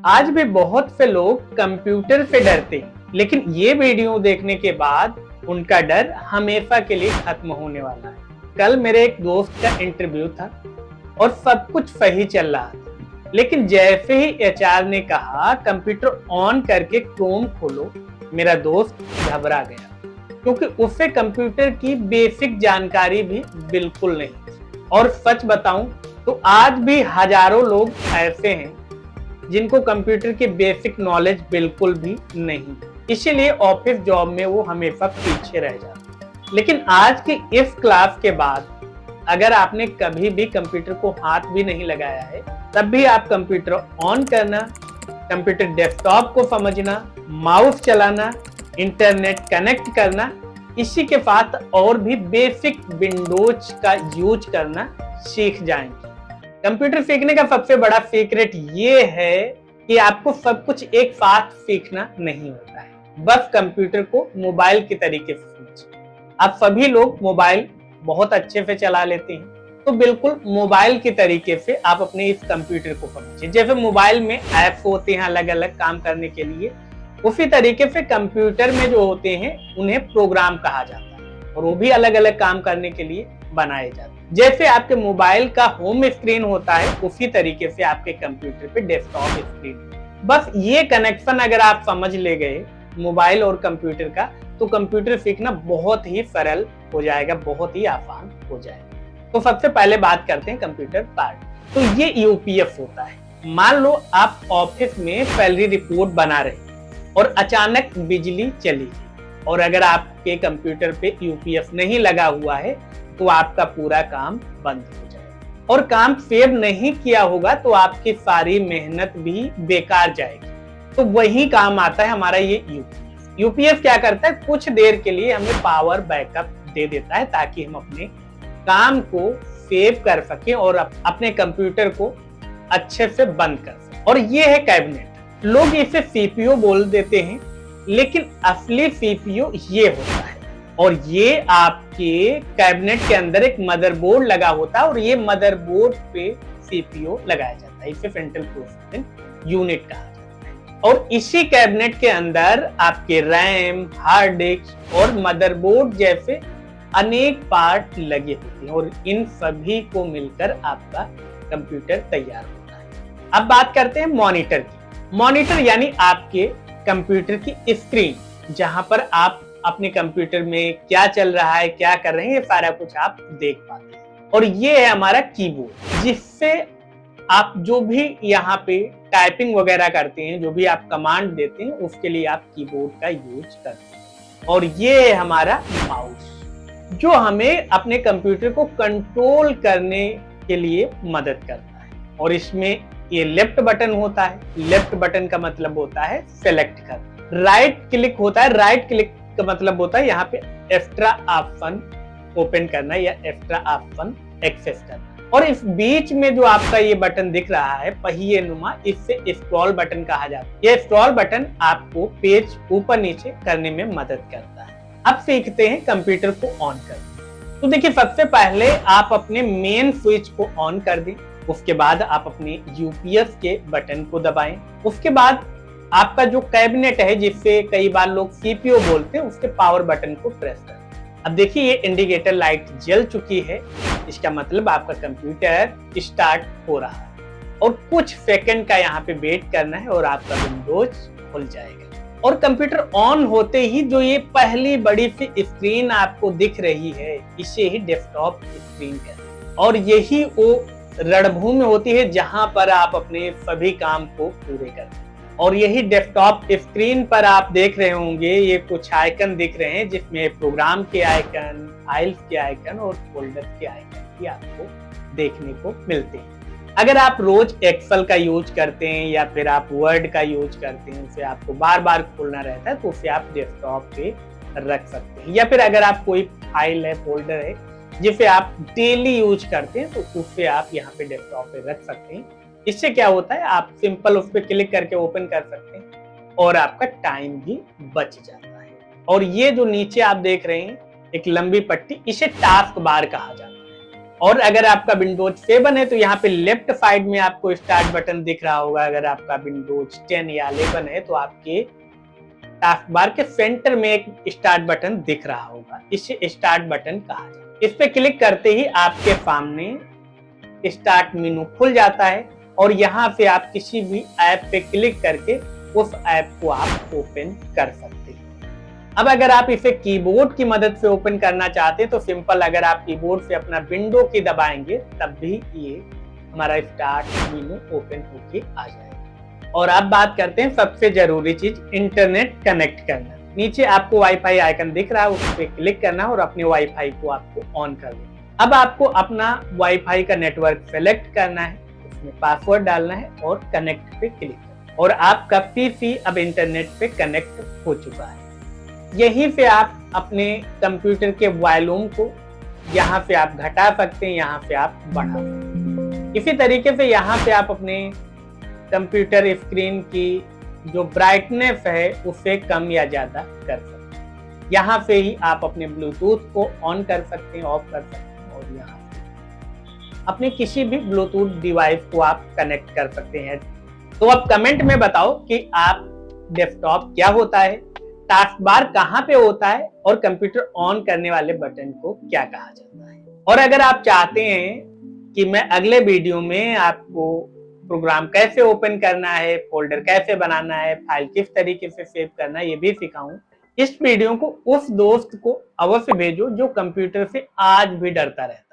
आज भी बहुत से लोग कंप्यूटर से डरते हैं, लेकिन ये वीडियो देखने के बाद उनका डर हमेशा के लिए खत्म होने वाला है। कल मेरे एक दोस्त का इंटरव्यू था और सब कुछ सही चल रहा था, लेकिन जैसे ही एचआर ने कहा कंप्यूटर ऑन करके क्रोम खोलो, मेरा दोस्त घबरा गया क्योंकि उससे कंप्यूटर की बेसिक जानकारी भी बिल्कुल नहीं थी। और सच बताऊं तो आज भी हजारों लोग ऐसे हैं जिनको कंप्यूटर की बेसिक नॉलेज बिल्कुल भी नहीं, इसीलिए ऑफिस जॉब में वो हमेशा पीछे रह जाते। लेकिन आज की इस क्लास के बाद अगर आपने कभी भी कंप्यूटर को हाथ भी नहीं लगाया है, तब भी आप कंप्यूटर ऑन करना, कंप्यूटर डेस्कटॉप को समझना, माउस चलाना, इंटरनेट कनेक्ट करना, इसी के साथ और भी बेसिक विंडोज का यूज करना सीख जाएंगे। कंप्यूटर सीखने का सबसे बड़ा सीक्रेट ये है कि आपको सब कुछ एक साथ सीखना नहीं होता है, बस कंप्यूटर को मोबाइल के तरीके से समझिए। आप सभी लोग मोबाइल बहुत अच्छे से चला लेते हैं, तो बिल्कुल मोबाइल के तरीके से आप अपने इस कंप्यूटर को समझिए। जैसे मोबाइल में ऐप्स होते हैं अलग अलग काम करने के लिए, उसी तरीके से कंप्यूटर में जो होते हैं उन्हें प्रोग्राम कहा जाता है और वो भी अलग अलग काम करने के लिए बनाए जाते हैं। जैसे आपके मोबाइल का होम स्क्रीन होता है, उसी तरीके से आपके कंप्यूटर पे डेस्कटॉप स्क्रीन। बस ये कनेक्शन अगर आप समझ ले गए मोबाइल और कंप्यूटर का, तो कंप्यूटर सीखना बहुत ही सरल हो जाएगा, बहुत ही आसान हो जाएगा। तो सबसे पहले बात करते हैं कंप्यूटर पार्ट। तो ये यूपीएस होता है। मान लो आप ऑफिस में सैलरी रिपोर्ट बना रहे और अचानक बिजली चली गई, और अगर आपके कंप्यूटर पे यूपीएस नहीं लगा हुआ है तो आपका पूरा काम बंद हो जाएगा, और काम सेव नहीं किया होगा तो आपकी सारी मेहनत भी बेकार जाएगी। तो वही काम आता है हमारा ये यूपीएस। यूपीएस क्या करता है, कुछ देर के लिए हमें पावर बैकअप दे देता है ताकि हम अपने काम को सेव कर सकें और अपने कंप्यूटर को अच्छे से बंद कर सकें। और ये है कैबिनेट। लोग इसे सीपीयू बोल देते हैं, लेकिन असली सीपीयू ये होता है। और ये आपके कैबिनेट के अंदर एक मदरबोर्ड लगा होता है और ये मदरबोर्ड पे सीपीयू लगाया जाता है। इसे सेंट्रल प्रोसेसिंग यूनिट कहा जाता है। और इसी कैबिनेट के अंदर आपके रैम, हार्ड डिस्क और मदरबोर्ड जैसे अनेक पार्ट लगे होते हैं, और इन सभी को मिलकर आपका कंप्यूटर तैयार होता है। अब बात करते हैं मॉनिटर की। मॉनिटर यानी आपके कंप्यूटर की स्क्रीन, जहां पर आप अपने कंप्यूटर में क्या चल रहा है, क्या कर रहे हैं, ये सारा कुछ आप देख पाते हैं। और ये है हमारा कीबोर्ड, जिससे आप जो भी यहाँ पे टाइपिंग वगैरह करते हैं, जो भी आप कमांड देते हैं, उसके लिए आप कीबोर्ड का यूज करते हैं। और ये है हमारा माउस, जो हमें अपने कंप्यूटर को कंट्रोल करने के लिए मदद करता है। और इसमें ये लेफ्ट बटन होता है। लेफ्ट बटन का मतलब होता है सेलेक्ट करना। राइट क्लिक होता है। राइट क्लिक का मतलब होता है यहाँ पे एक्स्ट्रा ऑप्शन ओपन करना या एक्स्ट्रा ऑप्शन एक्सेस करना। और इस बीच में जो आपका ये बटन दिख रहा है पहिए नुमा, इससे स्क्रॉल बटन कहा जाता है। ये स्क्रॉल बटन आपको पेज ऊपर नीचे करने में मदद करता है। अब सीखते हैं कंप्यूटर को ऑन करना। तो देखिए, सबसे पहले आप अपने मेन स्विच को ऑन कर दें। उसके बाद आप अपने यूपीएस के बटन को दबाएं। उसके बाद आपका जो कैबिनेट है, जिससे कई बार लोग सीपीयू बोलते हैं, उसके पावर बटन को प्रेस करें। अब देखिए, ये इंडिकेटर लाइट जल चुकी है। इसका मतलब आपका कंप्यूटर स्टार्ट हो रहा है, और कुछ सेकंड का यहाँ पे वेट करना है और आपका विंडोज खुल जाएगा। और कंप्यूटर ऑन होते ही जो ये पहली बड़ी सी स्क्रीन आपको दिख रही है, इसे ही डेस्कटॉप स्क्रीन कहते हैं। और यही वो रणभूमि होती है जहां पर आप अपने सभी काम को पूरे करते हैं। और यही डेस्कटॉप स्क्रीन पर आप देख रहे होंगे, ये कुछ आइकन दिख रहे हैं, जिसमें प्रोग्राम के आइकन, फाइल्स के आइकन और फोल्डर के आइकन भी आपको देखने को मिलते हैं। अगर आप रोज एक्सेल का यूज करते हैं या फिर आप वर्ड का यूज करते हैं, उसे आपको बार बार खोलना रहता है, तो उसे आप डेस्कटॉप पे रख सकते हैं। या फिर अगर आप कोई फाइल है, फोल्डर है, जिसे आप डेली यूज करते हैं, तो उसे आप यहाँ पे डेस्कटॉप पे रख सकते हैं। इससे क्या होता है, आप सिंपल उस पर क्लिक करके ओपन कर सकते हैं और आपका टाइम भी बच जाता है। और ये जो नीचे आप देख रहे हैं एक लंबी पट्टी, इसे टास्क बार कहा जाता है। और अगर आपका विंडोज 7 है तो यहाँ पे लेफ्ट साइड में आपको स्टार्ट बटन दिख रहा होगा। अगर आपका विंडोज 10 या 11 है तो आपके टास्क बार के सेंटर में एक स्टार्ट बटन दिख रहा होगा, इसे स्टार्ट बटन कहा जाता है। इस पे क्लिक करते ही आपके सामने स्टार्ट मेनू खुल जाता है और यहाँ से आप किसी भी ऐप पे क्लिक करके उस ऐप को आप ओपन कर सकते हैं। अब अगर आप इसे कीबोर्ड की मदद से ओपन करना चाहते हैं तो सिंपल, अगर आप कीबोर्ड से अपना विंडो की दबाएंगे तब भी ये हमारा स्टार्ट मेनू ओपन होके आ जाएगा। और अब बात करते हैं सबसे जरूरी चीज, इंटरनेट कनेक्ट करना। नीचे आपको वाईफाई आइकन दिख रहा है, उस पर क्लिक करना और अपने वाईफाई को आपको ऑन कर देना। अब आपको अपना वाईफाई का नेटवर्क सेलेक्ट करना है, उसमें पासवर्ड डालना है और कनेक्ट पे क्लिक करना, और आपका पीसी अब इंटरनेट पे कनेक्ट हो चुका है। यहीं से आप अपने कंप्यूटर के वॉल्यूम को यहाँ से आप घटा सकते हैं, यहाँ से आप बढ़ा सकते हैं। इसी तरीके से यहाँ से आप अपने कंप्यूटर स्क्रीन की जो ब्राइटनेस है उसे कम या ज्यादा कर सकते हैं। यहाँ से ही आप अपने ब्लूटूथ को ऑन कर सकते हैं, ऑफ कर सकते हैं, और यहाँ से अपने किसी भी ब्लूटूथ डिवाइस को आप कनेक्ट कर सकते हैं। तो अब कमेंट में बताओ कि आप डेस्कटॉप क्या होता है, टास्क बार कहाँ पे होता है, और कंप्यूटर ऑन करने वाले बटन को क्या कहा जाता है। और अगर आप चाहते हैं कि मैं अगले वीडियो में आपको प्रोग्राम कैसे ओपन करना है, फोल्डर कैसे बनाना है, फाइल किस तरीके से सेव करना है, ये भी सिखाऊं, इस वीडियो को उस दोस्त को अवश्य भेजो जो कंप्यूटर से आज भी डरता रहता है।